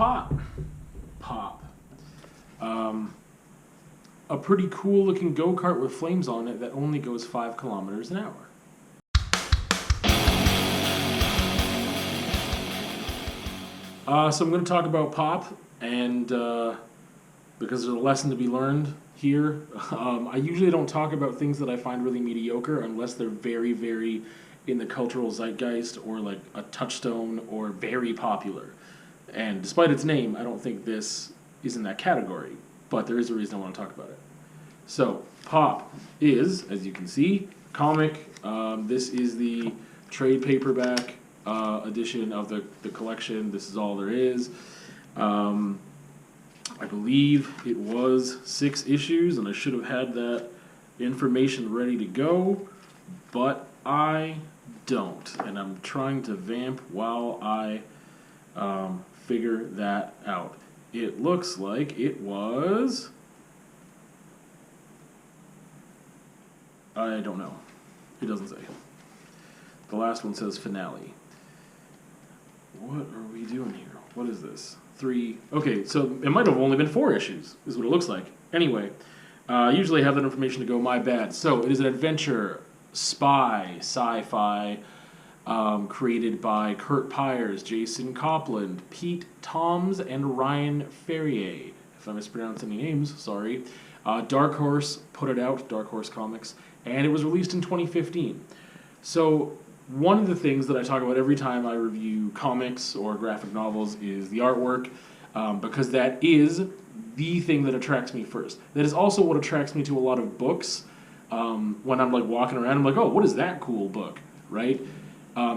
Pop. A pretty cool looking go-kart with flames on it that only goes 5 kilometers an hour. So I'm going to talk about Pop, and because there's a lesson to be learned here, I usually don't talk about things that I find really mediocre unless they're very, very in the cultural zeitgeist or like a touchstone or very popular. And despite its name, I don't think this is in that category, but there is a reason I want to talk about it. So, Pop is, as you can see, comic. This is the trade paperback edition of the collection. This is all there is. I believe it was 6 issues, and I should have had that information ready to go, but I don't. And I'm trying to vamp while I figure that out. It looks like it was... I don't know. It doesn't say. The last one says finale. What are we doing here? What is this? 3. Okay, so it might have only been 4 issues, is what it looks like. Anyway, usually I have that information to go, my bad. So it is an adventure, spy, sci-fi, created by Kurt Pyers, Jason Copland, Pete Toms, and Ryan Ferrier. If I mispronounce any names, sorry. Dark Horse put it out, Dark Horse Comics, and it was released in 2015. So one of the things that I talk about every time I review comics or graphic novels is the artwork, because that is the thing that attracts me first. That is also what attracts me to a lot of books. When I'm like walking around, I'm like, oh, what is that cool book, right?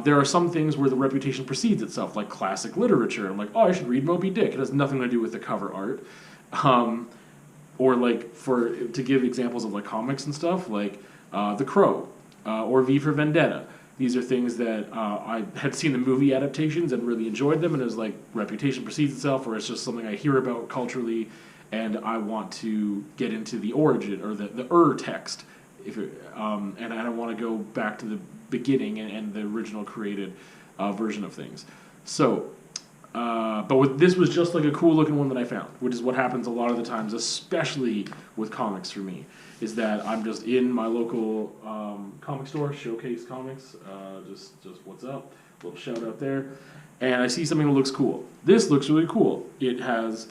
There are some things where the reputation precedes itself, like classic literature. I'm like, oh, I should read Moby Dick. It has nothing to do with the cover art. Or like, to give examples of like comics and stuff, like The Crow or V for Vendetta. These are things that I had seen the movie adaptations and really enjoyed them, and it was like reputation precedes itself, or it's just something I hear about culturally, and I want to get into the origin or the text, and I want to go back to the beginning and the original created version of things. So, but this was just like a cool looking one that I found, which is what happens a lot of the times, especially with comics for me, is that I'm just in my local comic store, Showcase Comics, just what's up, little shout out there, and I see something that looks cool. This looks really cool. It has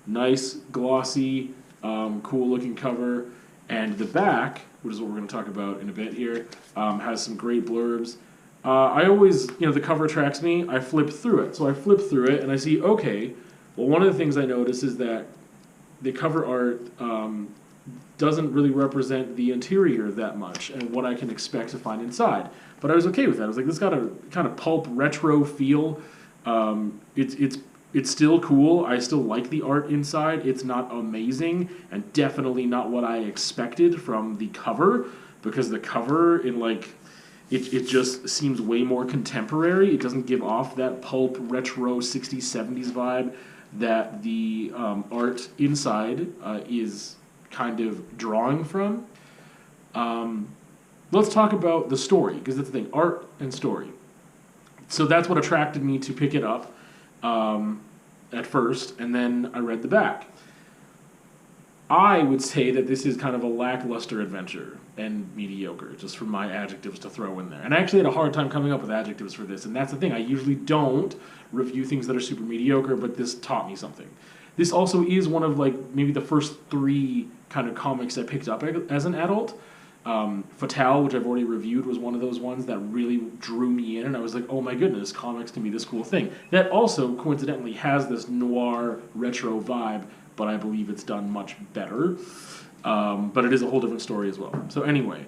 nice, glossy, cool looking cover, and the back, which is what we're going to talk about in a bit here, has some great blurbs. I always, the cover attracts me. I flip through it. So I flip through it and I see, okay, well, one of the things I notice is that the cover art doesn't really represent the interior that much and what I can expect to find inside. But I was okay with that. I was like, this got a kind of pulp retro feel. It's still cool. I still like the art inside. It's not amazing and definitely not what I expected from the cover, because the cover in like... It just seems way more contemporary. It doesn't give off that pulp, retro, 60s, 70s vibe that the art inside is kind of drawing from. Let's talk about the story, because that's the thing, art and story. So that's what attracted me to pick it up at first, and then I read the back. I would say that this is kind of a lackluster adventure and mediocre, just for my adjectives to throw in there. And I actually had a hard time coming up with adjectives for this, and that's the thing. I usually don't review things that are super mediocre, but this taught me something. This also is one of like maybe the first 3 kind of comics I picked up as an adult. Fatale, which I've already reviewed, was one of those ones that really drew me in, and I was like, oh my goodness, comics can be this cool thing. That also, coincidentally, has this noir, retro vibe, but I believe it's done much better. But it is a whole different story as well. So anyway,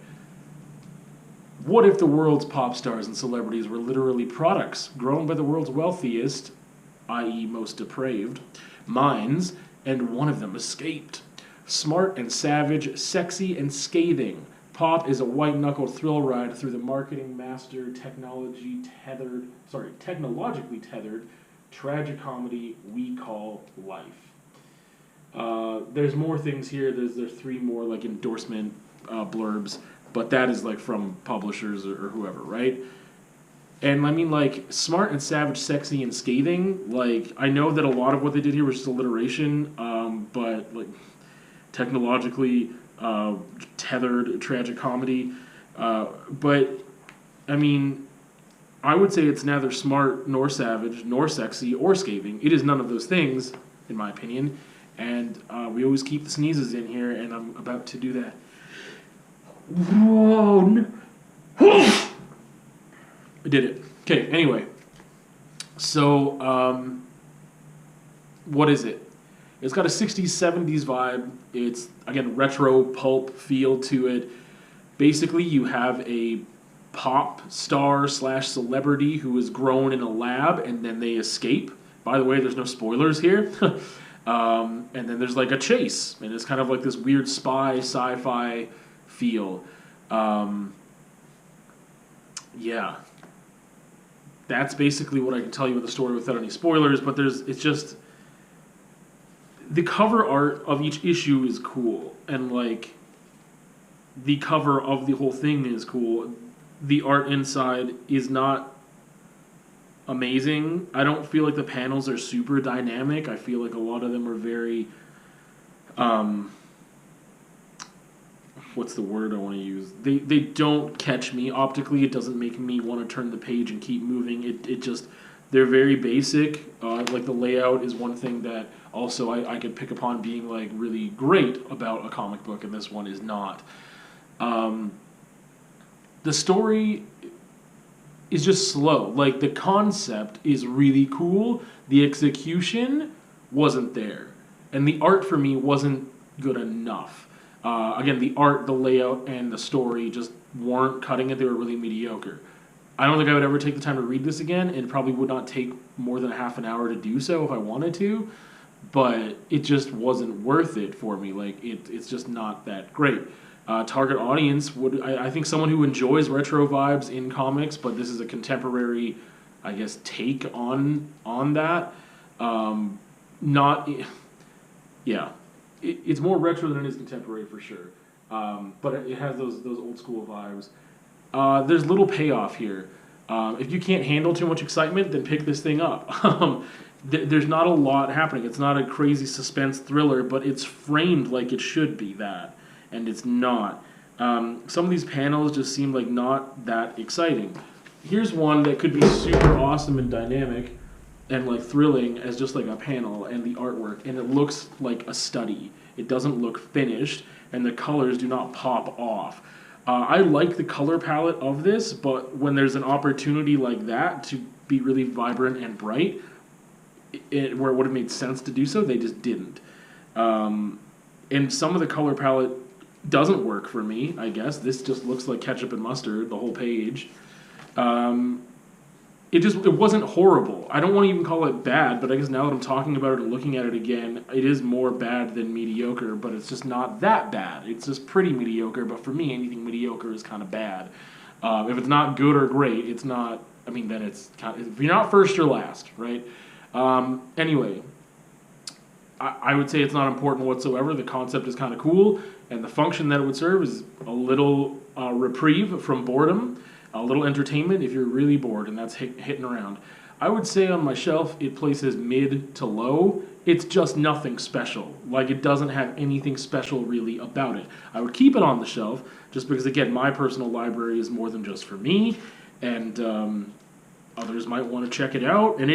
what if the world's pop stars and celebrities were literally products grown by the world's wealthiest, i.e. most depraved, minds, and one of them escaped? Smart and savage, sexy and scathing, Pop is a white-knuckled thrill ride through the marketing master, technologically tethered tragicomedy we call life. There's more things here. There's 3 more like endorsement blurbs, but that is like from publishers or whoever, right? And I mean, like, smart and savage, sexy and scathing. Like, I know that a lot of what they did here was just alliteration, but like technologically tethered tragic comedy. But I mean, I would say it's neither smart nor savage nor sexy or scathing. It is none of those things, in my opinion. And we always keep the sneezes in here, and I'm about to do that. Whoa! I did it. Okay, anyway. So, what is it? It's got a 60s, 70s vibe. It's, again, retro pulp feel to it. Basically, you have a pop star / celebrity who is grown in a lab, and then they escape. By the way, there's no spoilers here. And then there's like a chase, and it's kind of like this weird spy sci-fi feel. Yeah. That's basically what I can tell you about the story without any spoilers, but it's just, the cover art of each issue is cool, and like the cover of the whole thing is cool. The art inside is not amazing. I don't feel like the panels are super dynamic. I feel like a lot of them are very, what's the word I want to use? They don't catch me optically. It doesn't make me want to turn the page and keep moving. It just, they're very basic. Like the layout is one thing that also I could pick upon being like really great about a comic book, and this one is not. The story is just slow. Like, the concept is really cool. The execution wasn't there. And the art for me wasn't good enough. Again, the art, the layout, and the story just weren't cutting it. They were really mediocre. I don't think I would ever take the time to read this again. It probably would not take more than half an hour to do so if I wanted to. But it just wasn't worth it for me. Like, it's just not that great. Target audience would, I think, someone who enjoys retro vibes in comics, but this is a contemporary, I guess, take on that. It's more retro than it is contemporary for sure. But it has those old school vibes. There's little payoff here. If you can't handle too much excitement, then pick this thing up. There's not a lot happening. It's not a crazy suspense thriller, but it's framed like it should be that. And it's not. Some of these panels just seem like not that exciting. Here's one that could be super awesome and dynamic and like thrilling as just like a panel, and the artwork, and it looks like a study. It doesn't look finished, and the colors do not pop off. I like the color palette of this, but when there's an opportunity like that to be really vibrant and bright, where it would have made sense to do so, they just didn't. And some of the color palette doesn't work for me, I guess. This just looks like ketchup and mustard, the whole page. It wasn't horrible. I don't want to even call it bad, but I guess now that I'm talking about it and looking at it again, it is more bad than mediocre, but it's just not that bad. It's just pretty mediocre, but for me, anything mediocre is kind of bad. If it's not good or great, it's not, I mean, then it's kind of, if you're not first, you're last, right? Anyway, I would say it's not important whatsoever. The concept is kind of cool, and the function that it would serve is a little reprieve from boredom, a little entertainment if you're really bored, and that's hitting around. I would say on my shelf it places mid to low. It's just nothing special. Like, it doesn't have anything special really about it. I would keep it on the shelf just because, again, my personal library is more than just for me, and others might want to check it out. And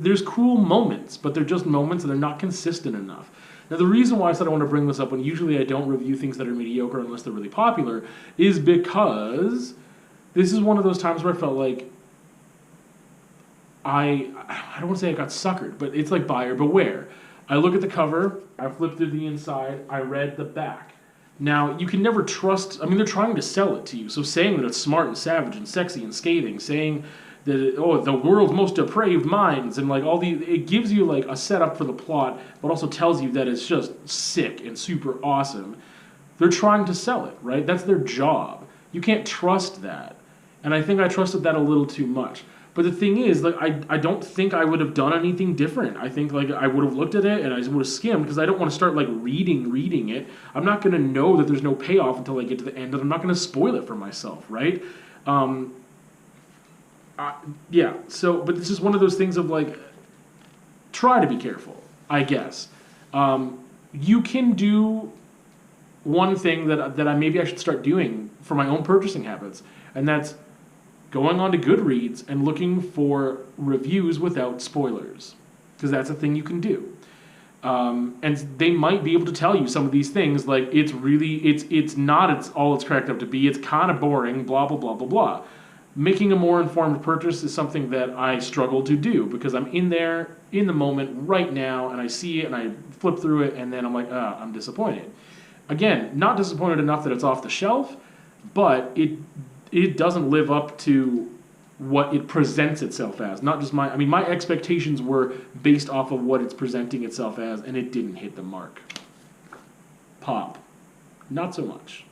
there's cool moments, but they're just moments and they're not consistent enough. Now, the reason why I said I want to bring this up, when usually I don't review things that are mediocre unless they're really popular, is because this is one of those times where I felt like I don't want to say I got suckered, but it's like buyer beware. I look at the cover, I flip through the inside, I read the back. Now, you can never trust, I mean, they're trying to sell it to you, so saying that it's smart and savage and sexy and scathing, saying that, the world's most depraved minds, and like it gives you like a setup for the plot, but also tells you that it's just sick and super awesome. They're trying to sell it, right? That's their job. You can't trust that. And I think I trusted that a little too much. But the thing is, like, I don't think I would have done anything different. I think, like, I would have looked at it and I would have skimmed, because I don't want to start, like, reading it. I'm not going to know that there's no payoff until I get to the end, and I'm not going to spoil it for myself, right? Yeah. So, but this is one of those things of like, try to be careful, I guess. You can do one thing that maybe I should start doing for my own purchasing habits, and that's going on to Goodreads and looking for reviews without spoilers, because that's a thing you can do. And they might be able to tell you some of these things, like it's not all it's cracked up to be. It's kind of boring, blah blah blah blah blah. Making a more informed purchase is something that I struggle to do because I'm in there in the moment right now, and I see it and I flip through it, and then I'm like, I'm disappointed. Again, not disappointed enough that it's off the shelf, but it doesn't live up to what it presents itself as. Not just my expectations were based off of what it's presenting itself as, and it didn't hit the mark. Pop. Not so much.